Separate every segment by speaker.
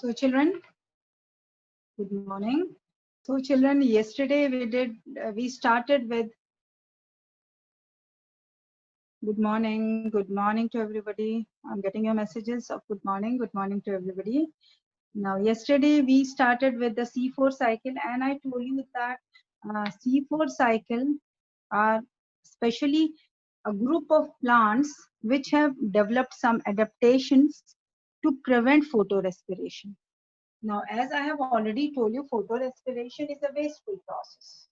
Speaker 1: So children, good morning. So children, yesterday we started with good morning to everybody. I'm getting your messages of good morning to everybody. Now yesterday we started with the C4 cycle, and I told you that C4 cycle are especially a group of plants which have developed some adaptations to prevent photorespiration. Now, as I have already told you, photorespiration is a wasteful process.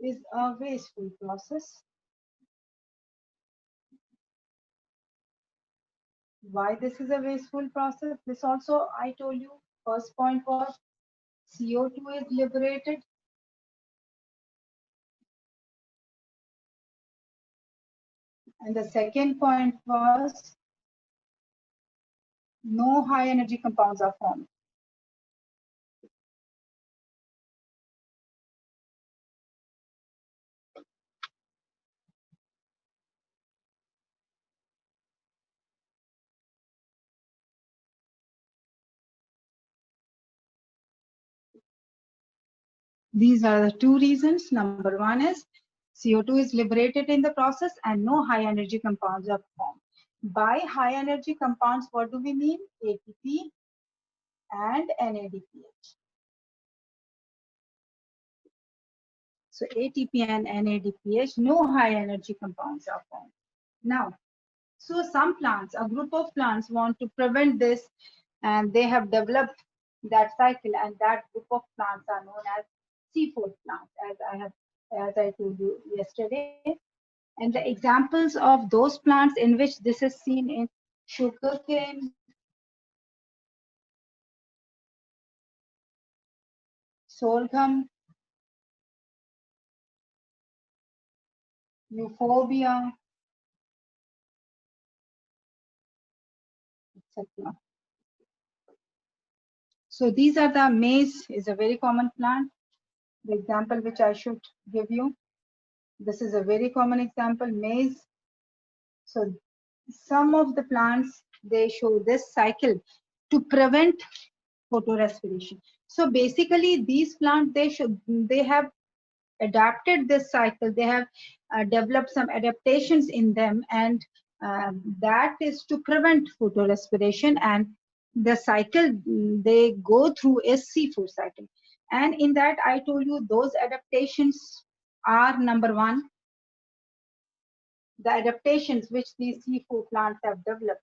Speaker 1: Is a wasteful process. Why this is a wasteful process? This also I told you. First point was CO2 is liberated. And the second point was no high energy compounds are formed. These are the two reasons. Number one is CO2 is liberated in the process and no high energy compounds are formed. By high energy compounds, what do we mean? ATP and NADPH. So ATP and NADPH, no high energy compounds are formed. Now, so some plants, a group of plants want to prevent this, and they have developed that cycle, and that group of plants are known as C4 plants, as I told you yesterday. And the examples of those plants in which this is seen in sugarcane, sorghum, euphorbia, etc. So these are the maize is a very common plant. The example which I should give you, this is a very common example, maize. So some of the plants, they show this cycle to prevent photorespiration. So basically these plants, they have adapted this cycle. They have developed some adaptations in them, and that is to prevent photorespiration, and the cycle they go through is C4 cycle. And in that I told you those adaptations are number one, the adaptations which these C4 plants have developed.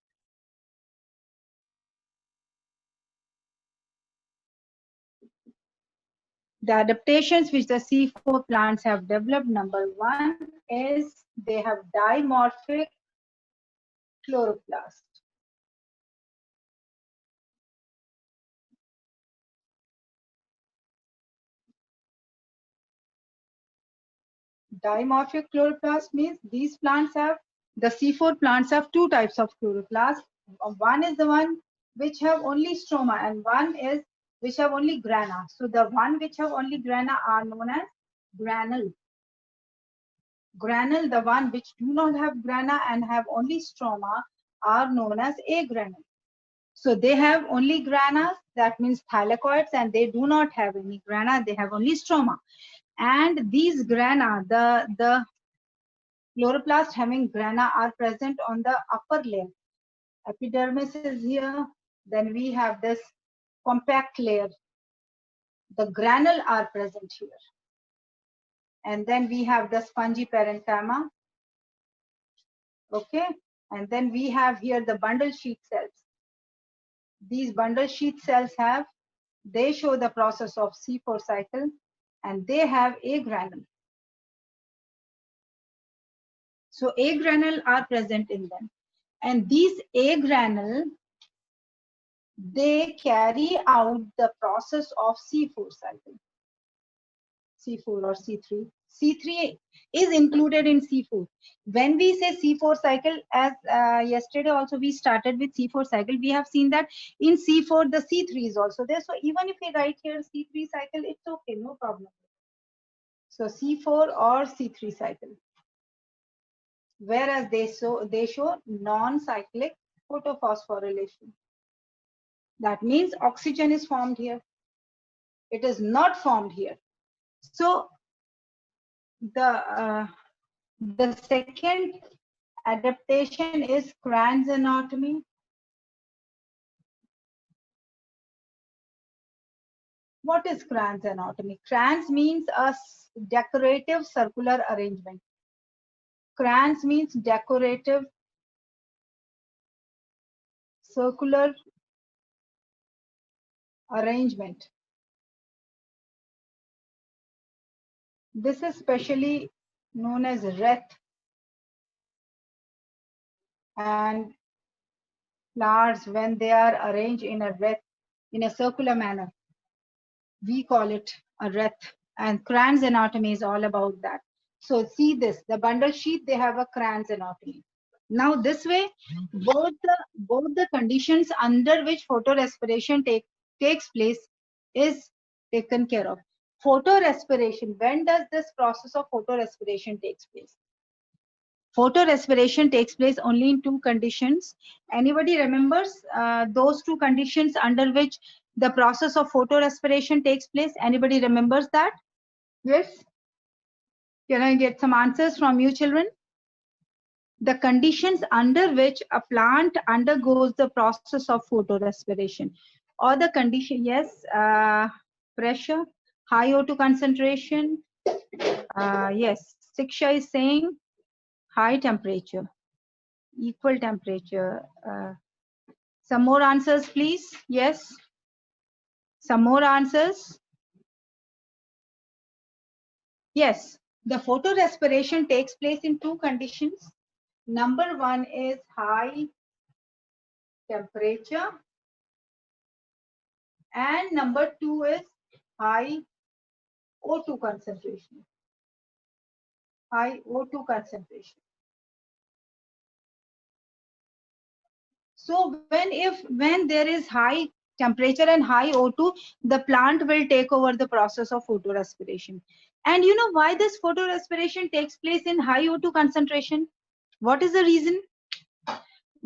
Speaker 1: The adaptations which the C4 plants have developed, number one is they have dimorphic chloroplast. Dimorphic chloroplast means these plants have, the C4 plants have two types of chloroplast. One is the one which have only stroma, and one is which have only grana. So the one which have only grana are known as granule. Granule, the one which do not have grana and have only stroma, are known as agranule. So they have only grana, that means thylakoids, and they do not have any grana, they have only stroma. And these grana, the chloroplast having grana are present on the upper layer. Epidermis is here, then we have this compact layer. The granule are present here. And then we have the spongy parenchyma. Okay, and then we have here the bundle sheath cells. These bundle sheath cells have, they show the process of C4 cycle, and they have agranule. So agranule are present in them, and these agranule, they carry out the process of C4 cycle. C4 or C3. C3 is included in C4. When we say C4 cycle, as yesterday also we started with C4 cycle, we have seen that in C4 the C3 is also there. So even if we write here C3 cycle, it's okay, no problem. So C4 or C3 cycle. whereas they show non-cyclic photophosphorylation. That means oxygen is formed here. It is not formed here. So the second adaptation is Cran's anatomy. What is Cran's anatomy? Cran's means a decorative circular arrangement. Cran's means decorative circular arrangement. This is specially known as wreath and flowers when they are arranged in a wreath in a circular manner. We call it a wreath, and Cran's anatomy is all about that. So see this, the bundle sheath, they have a Cran's anatomy. Now this way, both the conditions under which photorespiration takes place is taken care of. Photorespiration, when does this process of photorespiration takes place? Photorespiration takes place only in two conditions. Anybody remembers those two conditions under which the process of photorespiration takes place? Anybody remembers that? Yes? Can I get some answers from you children? The conditions under which a plant undergoes the process of photorespiration, or the condition, yes, pressure, high O2 concentration, yes, Siksha is saying high temperature, equal temperature. Some more answers, please. Yes. Some more answers. Yes. The photorespiration takes place in two conditions. Number one is high temperature, and number two is high O2 concentration. High O2 concentration. So when there is high temperature and high O2, the plant will take over the process of photorespiration. And you know why this photorespiration takes place in high O2 concentration? What is the reason?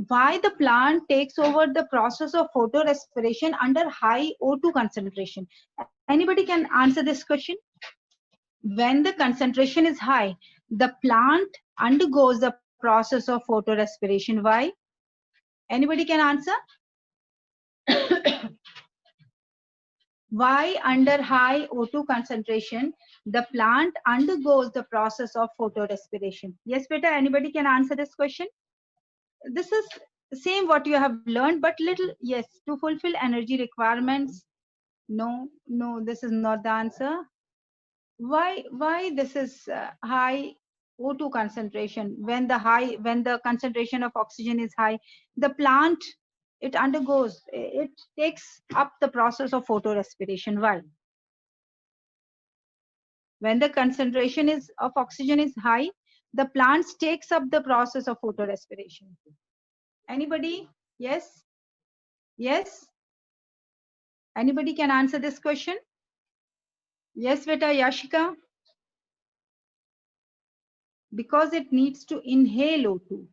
Speaker 1: Why the plant takes over the process of photorespiration under high O2 concentration? Anybody can answer this question? When the concentration is high, the plant undergoes the process of photorespiration. Why? Anybody can answer? Why under high O2 concentration, the plant undergoes the process of photorespiration? Yes, beta, anybody can answer this question? This is the same what you have learned, but little, yes, to fulfill energy requirements. No, this is not the answer. Why this is high O2 concentration? When the concentration of oxygen is high, the plant, it takes up the process of photorespiration. Why? When the concentration of oxygen is high, the plant takes up the process of photorespiration. Anybody? Yes? Yes? Anybody can answer this question? Yes, beta, Yashika? Because it needs to inhale O2.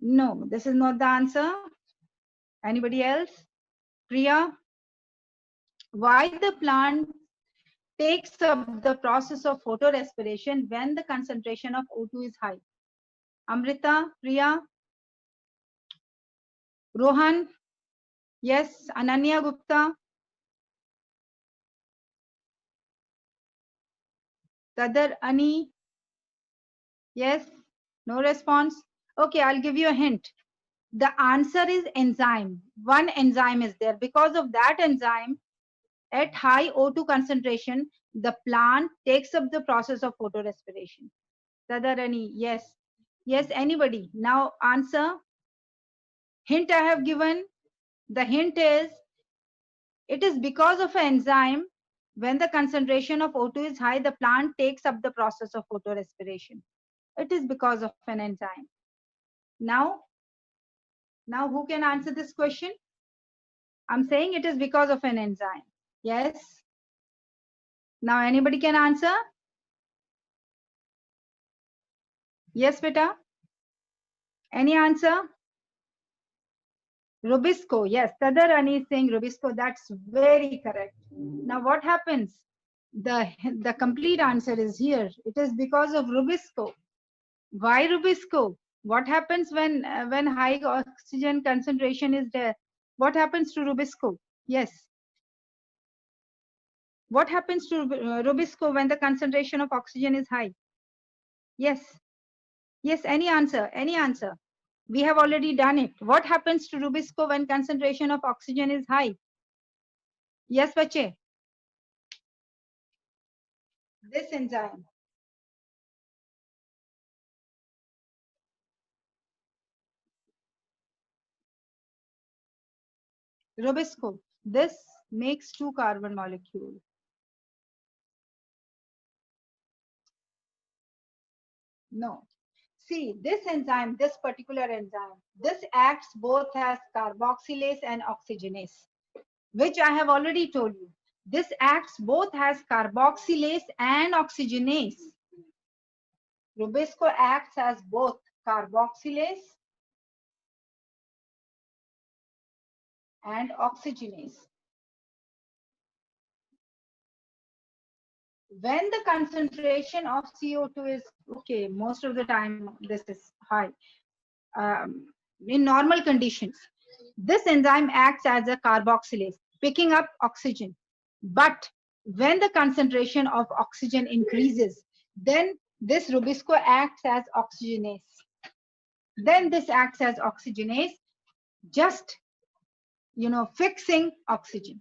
Speaker 1: No, this is not the answer. Anybody else? Priya? Why the plant takes up the process of photorespiration when the concentration of O2 is high? Amrita? Priya? Rohan? Yes? Ananya Gupta? Tadar Ani? Yes? No response? Okay, I'll give you a hint. The answer is enzyme. One enzyme is there. Because of that enzyme, at high O2 concentration, the plant takes up the process of photorespiration. Tadarani, yes. Yes, anybody? Now answer. Hint I have given. The hint is, it is because of an enzyme. When the concentration of O2 is high, the plant takes up the process of photorespiration. It is because of an enzyme. Now who can answer this question? I'm saying it is because of an enzyme. Yes. Now anybody can answer? Yes, beta. Any answer? Rubisco. Yes, Tadarani is saying Rubisco. That's very correct. Now what happens? The complete answer is here. It is because of Rubisco. Why Rubisco? What happens when high oxygen concentration is there? What happens to Rubisco? Yes. What happens to Rubisco when the concentration of oxygen is high? Yes. Yes, any answer? Any answer? We have already done it. What happens to Rubisco when concentration of oxygen is high? Yes, bache. This enzyme. Rubisco. This makes 2 carbon molecules. No. See, this enzyme, this particular enzyme, this acts both as carboxylase and oxygenase, which I have already told you. This acts both as carboxylase and oxygenase. Rubisco acts as both carboxylase and oxygenase. When the concentration of CO2 is, okay, most of the time this is high, in normal conditions, this enzyme acts as a carboxylase, picking up oxygen. But when the concentration of oxygen increases, then this Rubisco acts as oxygenase. Then this acts as oxygenase, just, fixing oxygen.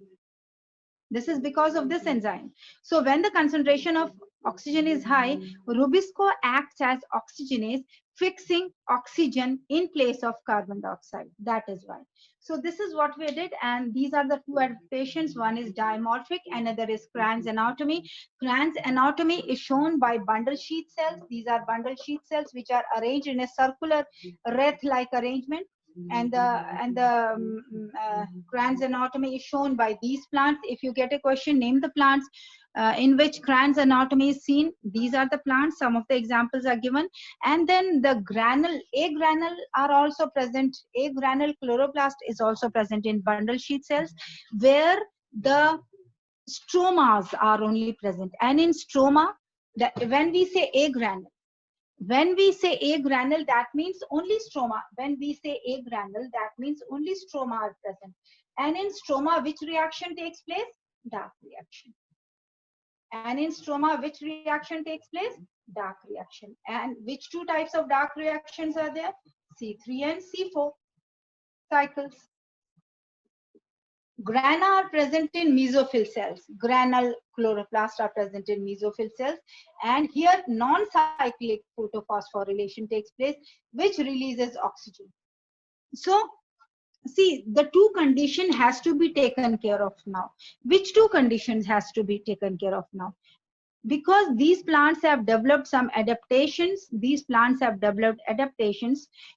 Speaker 1: This is because of this enzyme. So when the concentration of oxygen is high, Rubisco acts as oxygenase, fixing oxygen in place of carbon dioxide. That is why. So this is what we did, and these are the two adaptations. One is dimorphic, another is Kranz anatomy. Kranz anatomy is shown by bundle sheath cells. These are bundle sheath cells which are arranged in a circular wreath-like arrangement. And the Kranz anatomy is shown by these plants. If you get a question, name the plants in which Kranz anatomy is seen. These are the plants. Some of the examples are given. And then the granule, A granule are also present. A granule chloroplast is also present in bundle sheath cells, where the stromas are only present. And in stroma, when we say A granule, that means only stroma. When we say A granule, that means only stroma are present. And in stroma, which reaction takes place? Dark reaction. And in stroma, which reaction takes place? Dark reaction. And which two types of dark reactions are there? C3 and C4 cycles. Grana are present in mesophyll cells. Granule chloroplast are present in mesophyll cells. And here non-cyclic photophosphorylation takes place, which releases oxygen. So see, the two condition has to be taken care of now. Which two conditions has to be taken care of now? Because these plants have developed some adaptations.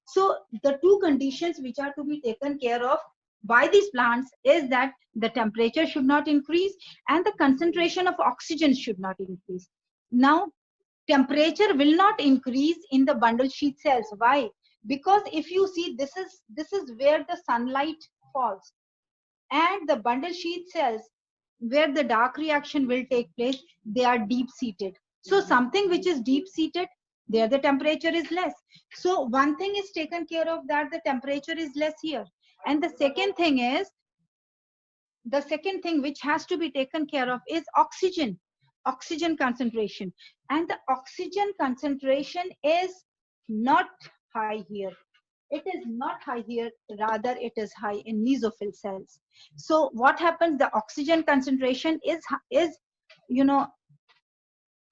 Speaker 1: So the two conditions which are to be taken care of by these plants is that the temperature should not increase and the concentration of oxygen should not increase. Now, temperature will not increase in the bundle sheath cells. Why? Because if you see, this is where the sunlight falls, and the bundle sheath cells where the dark reaction will take place, they are deep seated. So something which is deep seated, there the temperature is less. So one thing is taken care of, that the temperature is less here. And the second thing which has to be taken care of is oxygen concentration. And the oxygen concentration is not high here. It is not high here, rather it is high in mesophyll cells. So what happens? The oxygen concentration is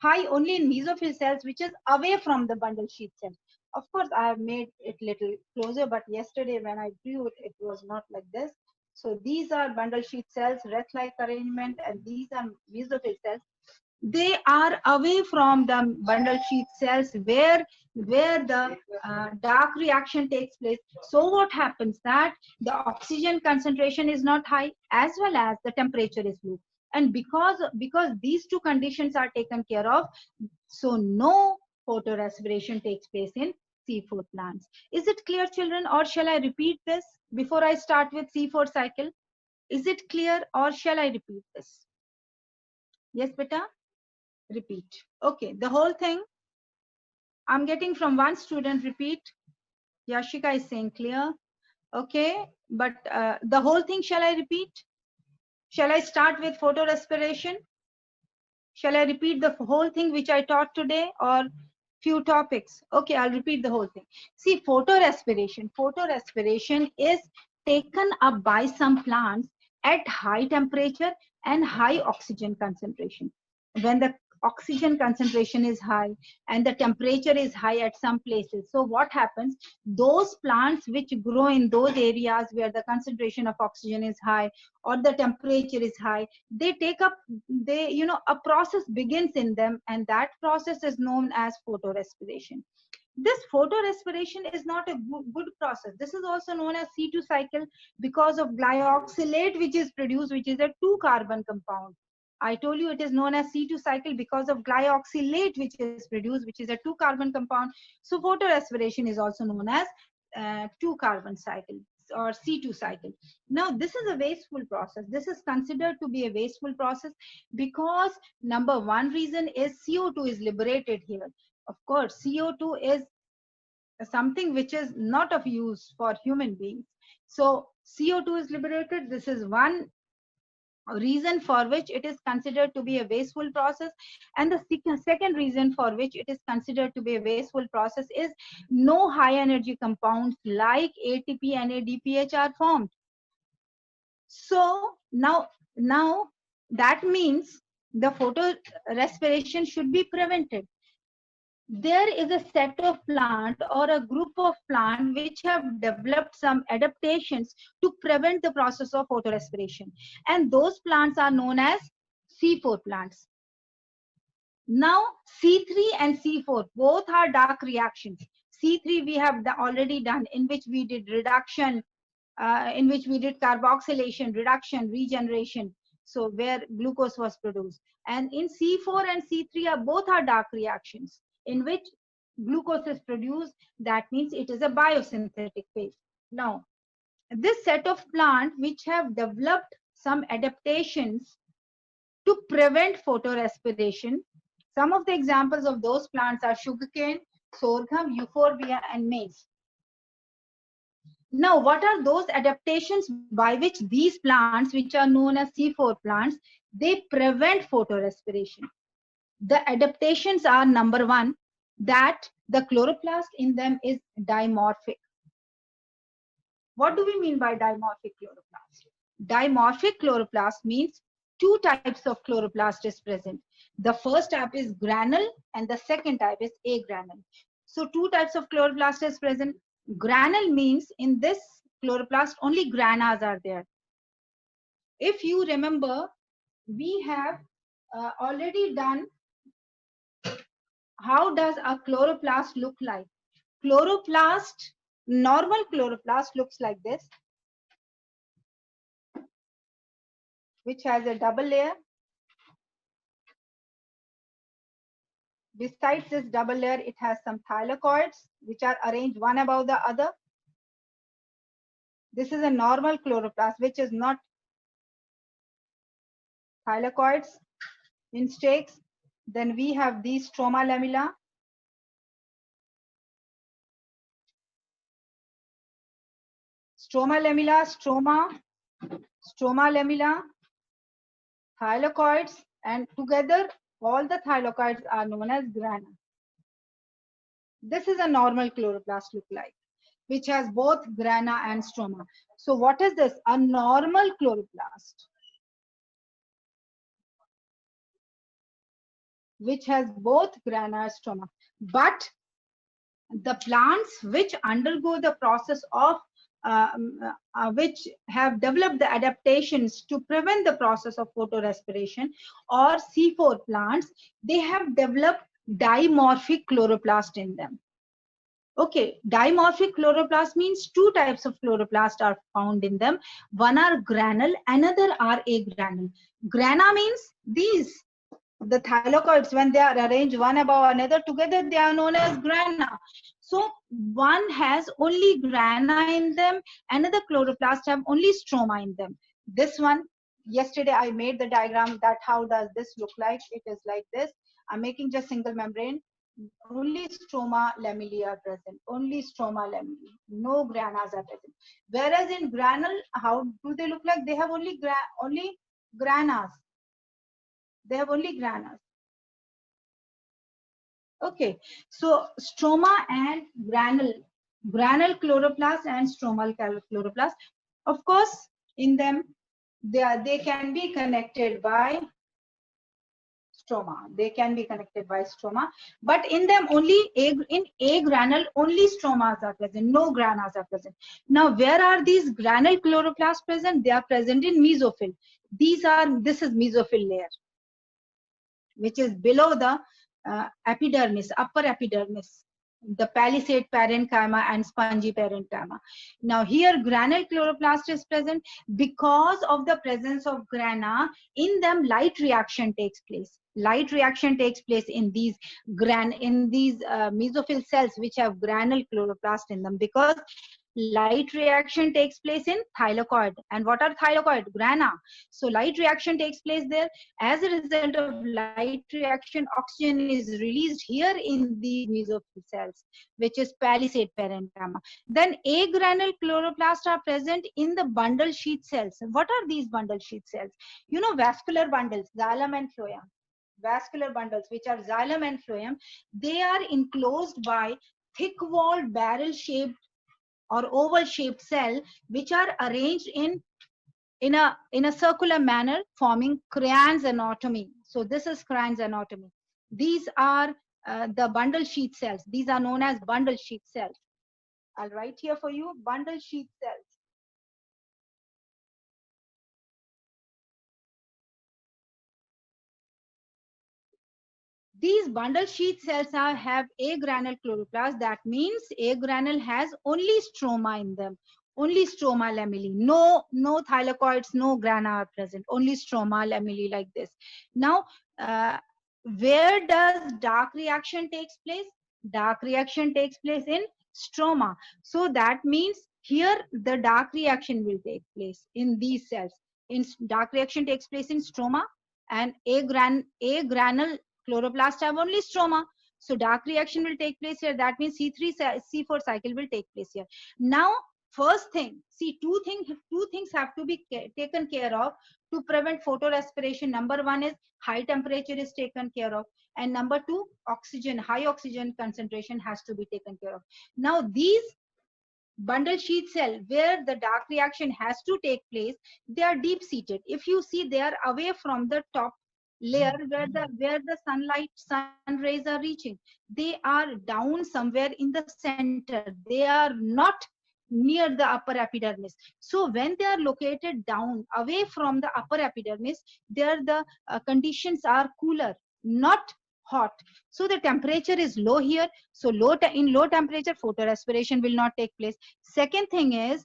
Speaker 1: high only in mesophyll cells, which is away from the bundle sheath cells. Of course, I have made it little closer, but yesterday when I drew it, it was not like this. So these are bundle sheath cells, wreath-like arrangement, and these are mesophyll cells. They are away from the bundle sheath cells where the dark reaction takes place. So what happens? That the oxygen concentration is not high, as well as the temperature is low. And because these two conditions are taken care of, so no photorespiration takes place in C4 plants. Is it clear, children, or shall I repeat this before I start with C4 cycle? Is it clear, or shall I repeat this? Yes, beta? Repeat. Okay, the whole thing. I'm getting from one student repeat. Yashika is saying clear. Okay, but the whole thing, shall I repeat? Shall I start with photorespiration? Shall I repeat the whole thing which I taught today, or few topics? Okay, I'll repeat the whole thing. See, photorespiration. Photorespiration is taken up by some plants at high temperature and high oxygen concentration. When the oxygen concentration is high and the temperature is high at some places, so what happens? Those plants which grow in those areas where the concentration of oxygen is high or the temperature is high, they take up, a process begins in them, and that process is known as photorespiration. This photorespiration is not a good process. This is also known as C2 cycle because of glyoxylate which is produced, which is a 2-carbon compound. I told you it is known as C2 cycle because of glyoxylate which is produced, which is a 2-carbon compound. So photorespiration is also known as 2-carbon cycle or C2 cycle. Now, this is a wasteful process. This is considered to be a wasteful process because number one reason is CO2 is liberated here. Of course, CO2 is something which is not of use for human beings. So CO2 is liberated. This is one reason for which it is considered to be a wasteful process. And the second reason for which it is considered to be a wasteful process is no high energy compounds like ATP and ADPH are formed. So now that means the photorespiration should be prevented. There is a set of plant or a group of plant which have developed some adaptations to prevent the process of photorespiration, and those plants are known as C4 plants. Now C3 and C4 both are dark reactions. C3 we have already done, in which we did reduction, in which we did carboxylation, reduction, regeneration, so where glucose was produced. And in C4 and C3 are both are dark reactions in which glucose is produced. That means it is a biosynthetic phase. Now, this set of plants which have developed some adaptations to prevent photorespiration, some of the examples of those plants are sugarcane, sorghum, euphorbia, and maize. Now, what are those adaptations by which these plants, which are known as C4 plants, they prevent photorespiration? The adaptations are, number one, that the chloroplast in them is dimorphic. What do we mean by dimorphic chloroplast? Dimorphic chloroplast means two types of chloroplast is present. The first type is granule and the second type is agranule. So two types of chloroplast is present. Granule means in this chloroplast only granas are there. If you remember, we have already done how does a chloroplast look like. Chloroplast, normal chloroplast looks like this, which has a double layer. Besides this double layer, it has some thylakoids which are arranged one above the other. This is a normal chloroplast which is not thylakoids in stakes. Then we have these stroma lamella. Stroma lamella, stroma lamella, thylakoids, and together all the thylakoids are known as grana. This is a normal chloroplast look like, which has both grana and stroma. So what is this? A normal chloroplast, which has both grana and stroma. But the plants which undergo the process of which have developed the adaptations to prevent the process of photorespiration, or C4 plants, they have developed dimorphic chloroplast in them. Okay, dimorphic chloroplast means two types of chloroplast are found in them. One are granule, another are agranule. Grana means these. The thylakoids, when they are arranged one above another together, they are known as grana. So one has only grana in them, another chloroplast have only stroma in them. This one, yesterday I made the diagram that how does this look like. It is like this. I'm making just single membrane. Only stroma lamellae are present. Only stroma lamellae. No granas are present. Whereas in granule, how do they look like? They have only granas. They have only granas. Okay, so stroma and granule chloroplast and stromal chloroplast. Of course, in them, they can be connected by stroma. They can be connected by stroma, but in them in a granule only stromas are present. No granas are present. Now, where are these granule chloroplasts present? They are present in mesophyll. This is mesophyll layer, which is below the epidermis, upper epidermis, the palisade parenchyma and spongy parenchyma. Now here granule chloroplast is present. Because of the presence of grana, in them light reaction takes place. Light reaction takes place in these mesophyll cells which have granule chloroplast in them, because light reaction takes place in thylakoid. And what are thylakoid? Grana. So light reaction takes place there. As a result of light reaction, oxygen is released here in these mesophyll cells, which is palisade parenchyma. Then agranule chloroplasts are present in the bundle sheath cells. What are these bundle sheath cells? You know, vascular bundles, xylem and phloem. Vascular bundles, which are xylem and phloem, they are enclosed by thick-walled barrel-shaped or oval-shaped cell, which are arranged in a circular manner, forming Cran's anatomy. So this is Cran's anatomy. These are the bundle sheath cells. These are known as bundle sheath cells. I'll write here for you, bundle sheath cells. These bundle sheath cells have agranule chloroplast. That means agranule has only stroma in them, only stroma lamellae. No thylakoids, no grana are present, only stroma lamellae like this. Now, where does dark reaction takes place? Dark reaction takes place in stroma. So that means here the dark reaction will take place in these cells. In dark reaction takes place in stroma, and agranule chloroplast have only stroma. So dark reaction will take place here. That means C4 cycle will take place here. Now, first thing, see, two things have to be taken care of to prevent photorespiration. Number one is high temperature is taken care of, and number two, high oxygen concentration has to be taken care of. Now these bundle sheath cell where the dark reaction has to take place, they are deep seated. If you see, they are away from the top layer where the sun rays are reaching. They are down somewhere in the center. They are not near the upper epidermis. So when they are located down away from the upper epidermis, there the conditions are cooler, not hot. So the temperature is low here. So in low temperature, photorespiration will not take place. Second thing is,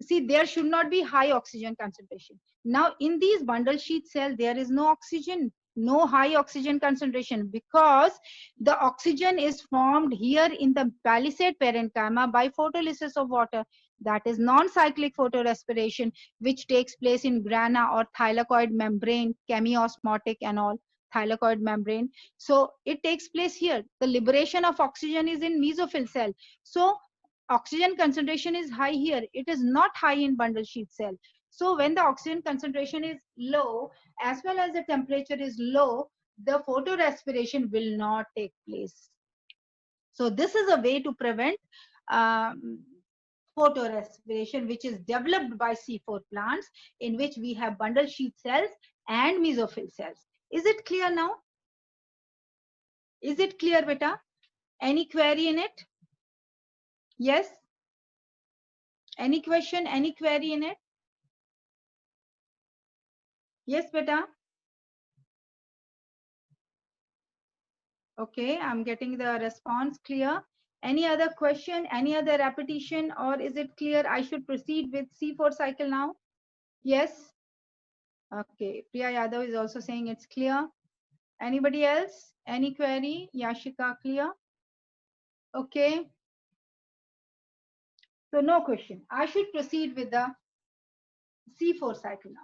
Speaker 1: see, there should not be high oxygen concentration. Now in these bundle sheath cell, there is no oxygen, no high oxygen concentration, because the oxygen is formed here in the palisade parenchyma by photolysis of water. That is non-cyclic photorespiration, which takes place in grana or thylakoid membrane, chemiosmotic and all, thylakoid membrane. So it takes place here. The liberation of oxygen is in mesophyll cell. So oxygen concentration is high here. It is not high in bundle sheath cell. So when the oxygen concentration is low, as well as the temperature is low, the photorespiration will not take place. So this is a way to prevent um, photorespiration, which is developed by C4 plants, in which we have bundle sheath cells and mesophyll cells. Is it clear now? Is it clear, beta? Any query in it? Yes? Any question, any query in it? Yes, beta? Okay, I'm getting the response clear. Any other question, any other repetition, or is it clear? I should proceed with C4 cycle now? Yes? Okay, Priya Yadav is also saying it's clear. Anybody else? Any query? Yashika, clear? Okay. So no question. I should proceed with the C4 cycle now.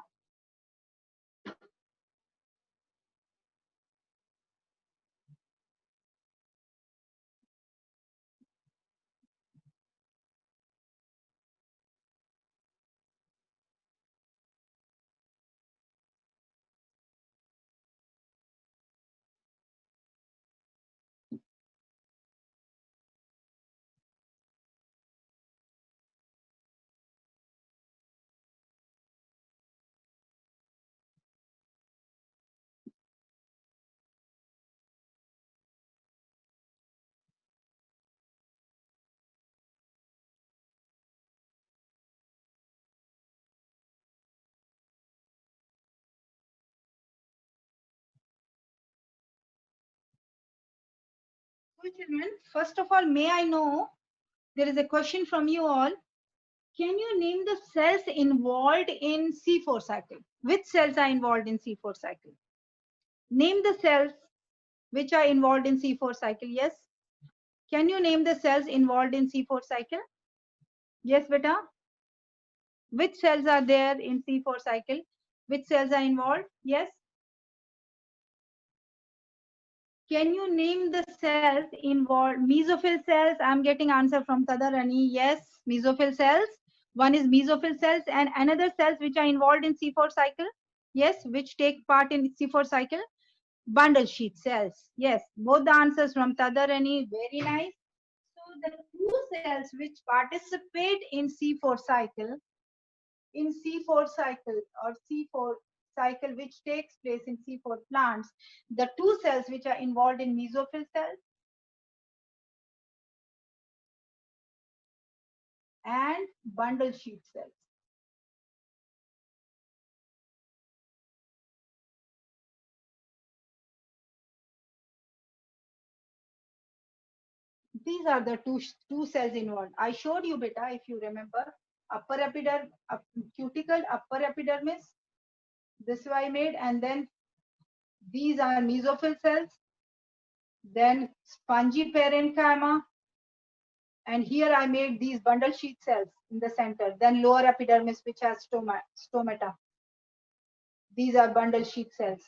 Speaker 1: So children, first of all, may I know, there is a question from you all. Can you name the cells involved in C4 cycle? Which cells are involved in C4 cycle? Name the cells which are involved in C4 cycle. Yes. Can you name the cells involved in C4 cycle? Yes, beta. Which cells are there in C4 cycle? Which cells are involved? Yes. Can you name the cells involved? Mesophyll cells. I'm getting answer from Tadarani. Yes, mesophyll cells. One is mesophyll cells and another cells which are involved in C4 cycle. Yes, which take part in C4 cycle. Bundle sheath cells. Yes, both the answers from Tadarani. Very nice. So the two cells which participate in C4 cycle, or C4 cycle which takes place in C4 plants, the two cells which are involved in mesophyll cells and bundle sheath cells. These are the two cells involved. I showed you beta, if you remember, upper epidermis, cuticle, upper epidermis. This I made, and then these are mesophyll cells, then spongy parenchyma, and here I made these bundle sheath cells in the center, then lower epidermis which has stomata. These are bundle sheath cells.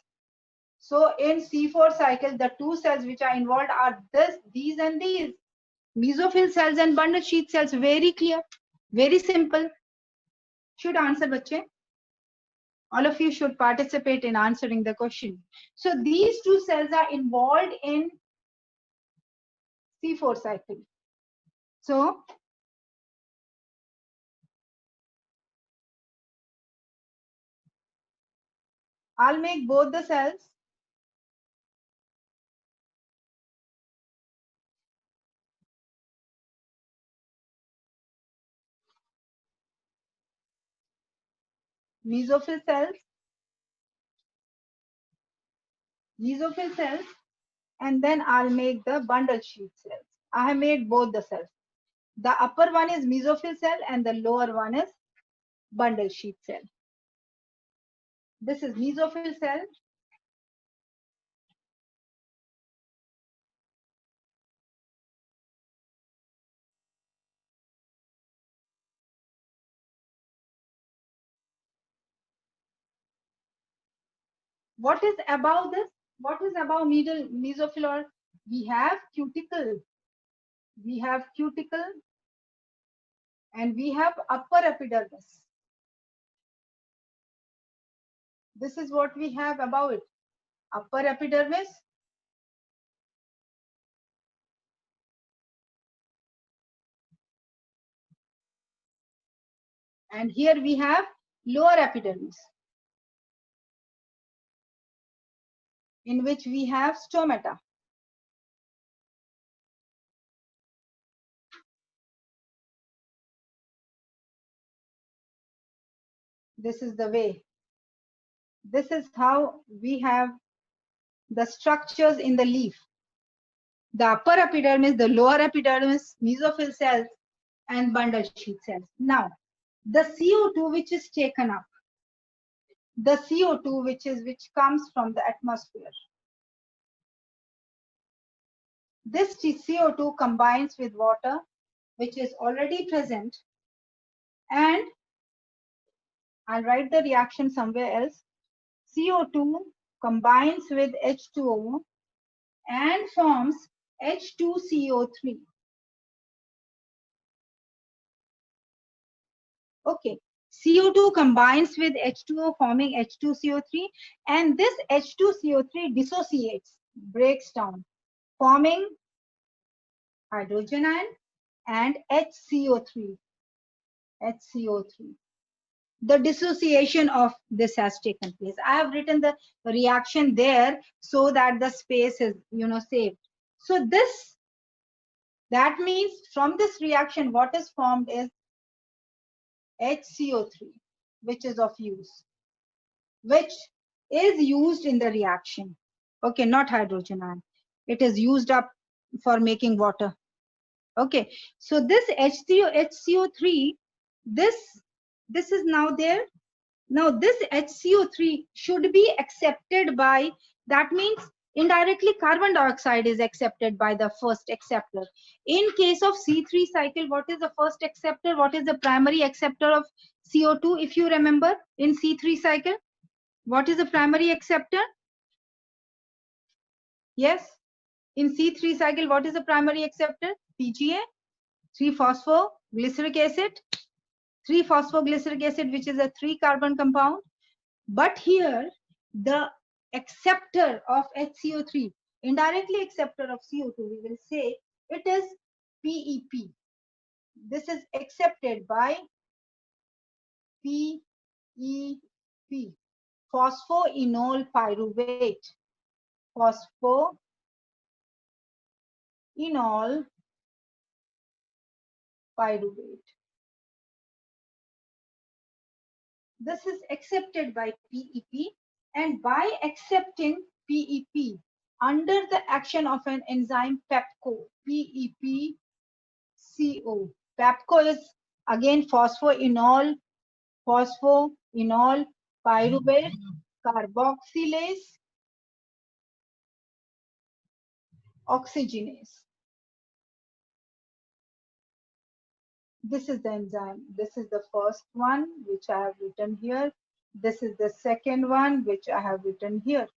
Speaker 1: So in C4 cycle, the two cells which are involved are these and these. Mesophyll cells and bundle sheath cells. Very clear, very simple. Should answer, bache. All of you should participate in answering the question. So these two cells are involved in C4 cycle. So I'll make both the cells. Mesophyll cells, and then I'll make the bundle sheath cells. I have made both the cells. The upper one is mesophyll cell and the lower one is bundle sheath cell. This is mesophyll cell. What is above this? What is above mesophyll? We have cuticle. We have cuticle and we have upper epidermis. This is what we have above it. Upper epidermis. And here we have lower epidermis, in which we have stomata. This is the way. This is how we have the structures in the leaf. The upper epidermis, the lower epidermis, mesophyll cells, and bundle sheath cells. Now, the CO2 which is taken up, the CO2 which comes from the atmosphere, This CO2 combines with water, which is already present, and I'll write the reaction somewhere else. CO2 combines with H2O and forms H2CO3. Okay, CO2 combines with H2O forming H2CO3, and this H2CO3 dissociates, breaks down, forming hydrogen ion and HCO3. HCO3. The dissociation of this has taken place. I have written the reaction there so that the space is, saved. So that means from this reaction, what is formed is HCO3, which is of use, which is used in the reaction. Okay, not hydrogen ion. It is used up for making water. Okay, so this HCO3, this is now there. Now this HCO3 should be accepted by, that means indirectly carbon dioxide is accepted by the first acceptor. In case of C3 cycle, what is the first acceptor? What is the primary acceptor of CO2? If you remember, in C3 cycle, what is the primary acceptor? Yes, in C3 cycle, what is the primary acceptor? PGA, 3-phosphoglyceric acid, 3-phosphoglyceric acid, which is a 3-carbon compound. But here, the acceptor of HCO3, indirectly acceptor of CO2, we will say it is PEP. This is accepted by PEP, phosphoenol pyruvate. Phosphoenol pyruvate. This is accepted by PEP, and by accepting PEP under the action of an enzyme PEPCO, PEPCO. PEPCO is again phosphoenol pyruvate carboxylase oxygenase. This is the enzyme. This is the first one, which I have written here. This is the second one, which I have written here.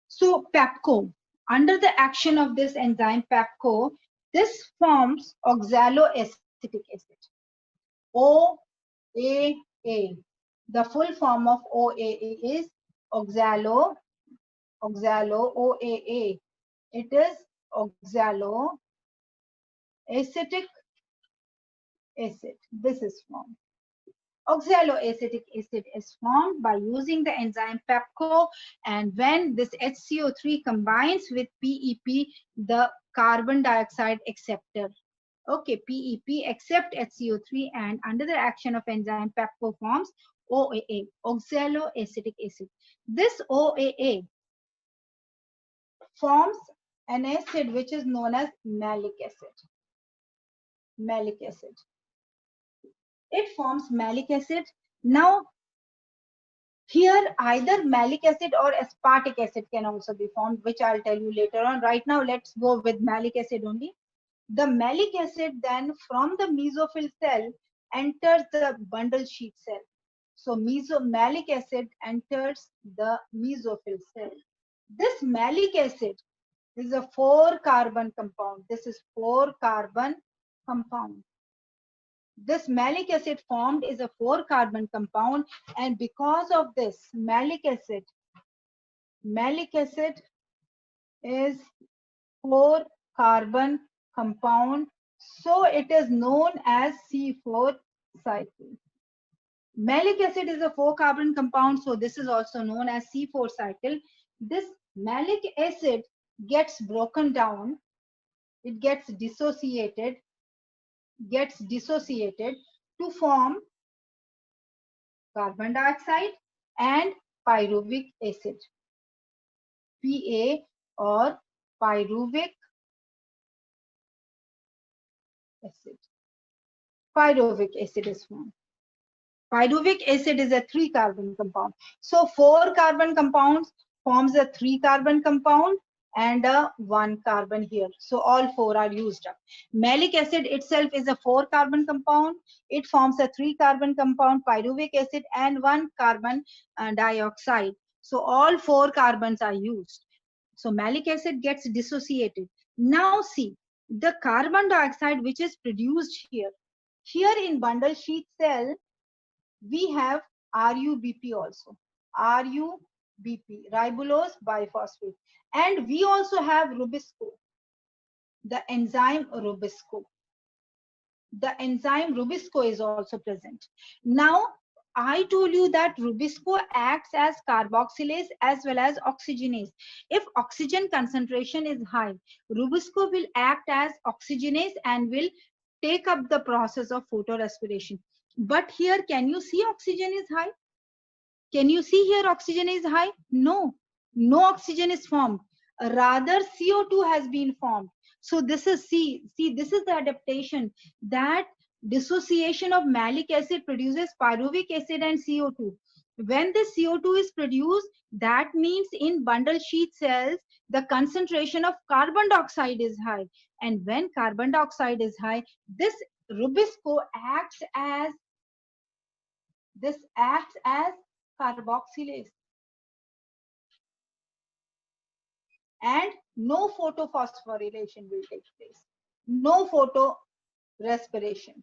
Speaker 1: So PEPCO, under the action of this enzyme PEPCO, this forms oxaloacetic acid. OAA. The full form of OAA is OAA. It is oxaloacetic acid. This is formed. Oxaloacetic acid is formed by using the enzyme PEPCO, and when this HCO3 combines with PEP, the carbon dioxide acceptor. Okay, PEP accept HCO3, and under the action of enzyme PEPCO forms OAA, oxaloacetic acid. This OAA forms an acid which is known as malic acid. Malic acid. It forms malic acid. Now, here either malic acid or aspartic acid can also be formed, which I'll tell you later on. Right now, let's go with malic acid only. The malic acid then from the mesophyll cell enters the bundle sheath cell. So malic acid enters the mesophyll cell. This malic acid is a 4-carbon compound. This is 4-carbon compound. This malic acid formed is a 4-carbon compound, and because of this malic acid is 4-carbon compound, so it is known as C4 cycle. Malic acid is a 4-carbon compound, so this is also known as C4 cycle. This malic acid gets broken down, it gets dissociated to form carbon dioxide and pyruvic acid, PA, or pyruvic acid. Pyruvic acid is formed. Pyruvic acid is a 3-carbon compound. So 4-carbon compounds forms a 3-carbon compound, and a 1 carbon here. So all 4 are used up. Malic acid itself is a 4 carbon compound. It forms a 3 carbon compound, pyruvic acid, and 1 carbon dioxide. So all 4 carbons are used. So malic acid gets dissociated. Now see, the carbon dioxide which is produced here. Here in bundle sheath cell, we have RUBP also. RUBP, ribulose biphosphate. And we also have Rubisco, the enzyme Rubisco. The enzyme Rubisco is also present. Now, I told you that Rubisco acts as carboxylase as well as oxygenase. If oxygen concentration is high, Rubisco will act as oxygenase and will take up the process of photorespiration. But here, can you see oxygen is high? Can you see here oxygen is high? No, no oxygen is formed. Rather, CO2 has been formed. So this is this is the adaptation, that dissociation of malic acid produces pyruvic acid and CO2. When this CO2 is produced, that means in bundle sheath cells, the concentration of carbon dioxide is high. And when carbon dioxide is high, this Rubisco acts as carboxylase, and no photophosphorylation will take place. No photorespiration.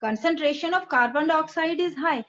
Speaker 1: Concentration of carbon dioxide is high.